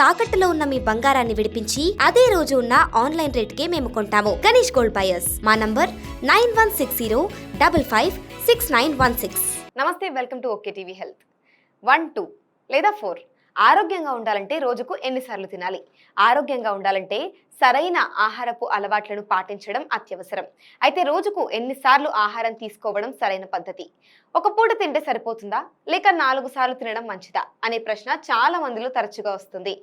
తాకట్టులో ఉన్న మీ బంగారాన్ని విడిపించి అదే రోజు ఉన్న ఆన్లైన్ రేటుకే మేము కొంటాము. Ganesh gold buyers. మా నంబర్ 9160556916. నమస్తే, welcome to okay TV health. 1, 2 లేదా 4 ఆరోగ్యంగా ఉండాలంటే రోజుకు ఎన్నిసార్లు తినాలి? ఆరోగ్యంగా ఉండాలంటే సరైన ఆహారపు అలవాట్లను పాటించడం అత్యవసరం. అయితే రోజుకు ఎన్నిసార్లు ఆహారం తీసుకోవడం సరైన పద్ధతి? ఒక పూట తింటే సరిపోతుందా, లేక 4 సార్లు తినడం మంచిదా అనే ప్రశ్న చాలా మందిలో తరచుగా వస్తుంది.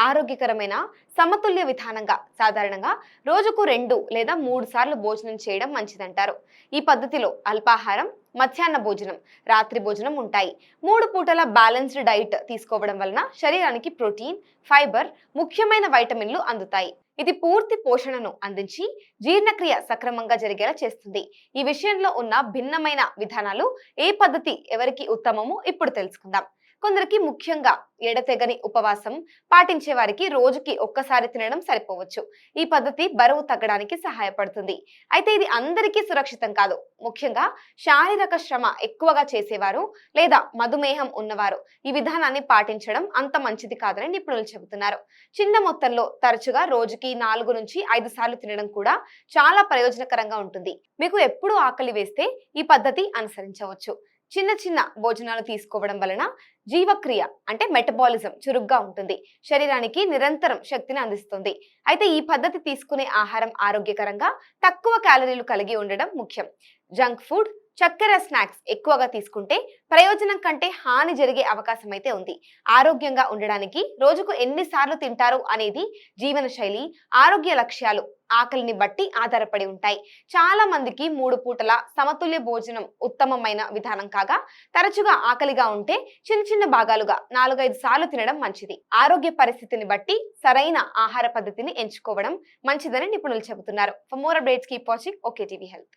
ఆరోగ్యకరమైన సమతుల్య విధానంగా సాధారణంగా రోజుకు 2 లేదా 3 సార్లు భోజనం చేయడం మంచిదంటారు. ఈ పద్ధతిలో అల్పాహారం, మధ్యాహ్న భోజనం, రాత్రి భోజనం ఉంటాయి. 3 పూటల బ్యాలెన్స్డ్ డైట్ తీసుకోవడం వలన శరీరానికి ప్రోటీన్, ఫైబర్, ముఖ్యమైన వైటమిన్లు అందుతాయి. ఇది పూర్తి పోషణను అందించి జీర్ణక్రియ సక్రమంగా జరిగేలా చేస్తుంది. ఈ విషయంలో ఉన్న భిన్నమైన విధానాలు, ఏ పద్ధతి ఎవరికి ఉత్తమమో ఇప్పుడు తెలుసుకుందాం. కొందరికి, ముఖ్యంగా ఎడతెగని ఉపవాసం పాటించే వారికి రోజుకి ఒక్కసారి తినడం సరిపోవచ్చు. ఈ పద్ధతి బరువు తగ్గడానికి సహాయపడుతుంది. అయితే ఇది అందరికీ సురక్షితం కాదు. ముఖ్యంగా శారీరక శ్రమ ఎక్కువగా చేసేవారు లేదా మధుమేహం ఉన్నవారు ఈ విధానాన్ని పాటించడం అంత మంచిది కాదని నిపుణులు చెబుతున్నారు. చిన్న మొత్తంలో తరచుగా రోజుకి 4 నుంచి 5 సార్లు తినడం కూడా చాలా ప్రయోజనకరంగా ఉంటుంది. మీకు ఎప్పుడు ఆకలి వేస్తే ఈ పద్ధతి అనుసరించవచ్చు. చిన్న చిన్న భోజనాలు తీసుకోవడం వలన జీవక్రియ అంటే మెటబాలిజం చురుగ్గా ఉంటుంది. శరీరానికి నిరంతరం శక్తిని అందిస్తుంది. అయితే ఈ పద్ధతి తీసుకునే ఆహారం ఆరోగ్యకరంగా, తక్కువ క్యాలరీలు కలిగి ఉండడం ముఖ్యం. జంక్ ఫుడ్, చక్కెర స్నాక్స్ ఎక్కువగా తీసుకుంటే ప్రయోజనం కంటే హాని జరిగే అవకాశం అయితే ఉంది. ఆరోగ్యంగా ఉండడానికి రోజుకు ఎన్నిసార్లు తింటారు అనేది జీవన శైలి, ఆరోగ్య లక్ష్యాలు, ఆకలిని బట్టి ఆధారపడి ఉంటాయి. చాలా మందికి 3 పూటల సమతుల్య భోజనం ఉత్తమమైన విధానం కాగా, తరచుగా ఆకలిగా ఉంటే చిన్న చిన్న భాగాలుగా 4-5 సార్లు తినడం మంచిది. ఆరోగ్య పరిస్థితిని బట్టి సరైన ఆహార పద్ధతిని ఎంచుకోవడం మంచిదని నిపుణులు చెబుతున్నారు. For more updates keep watching okay TV health.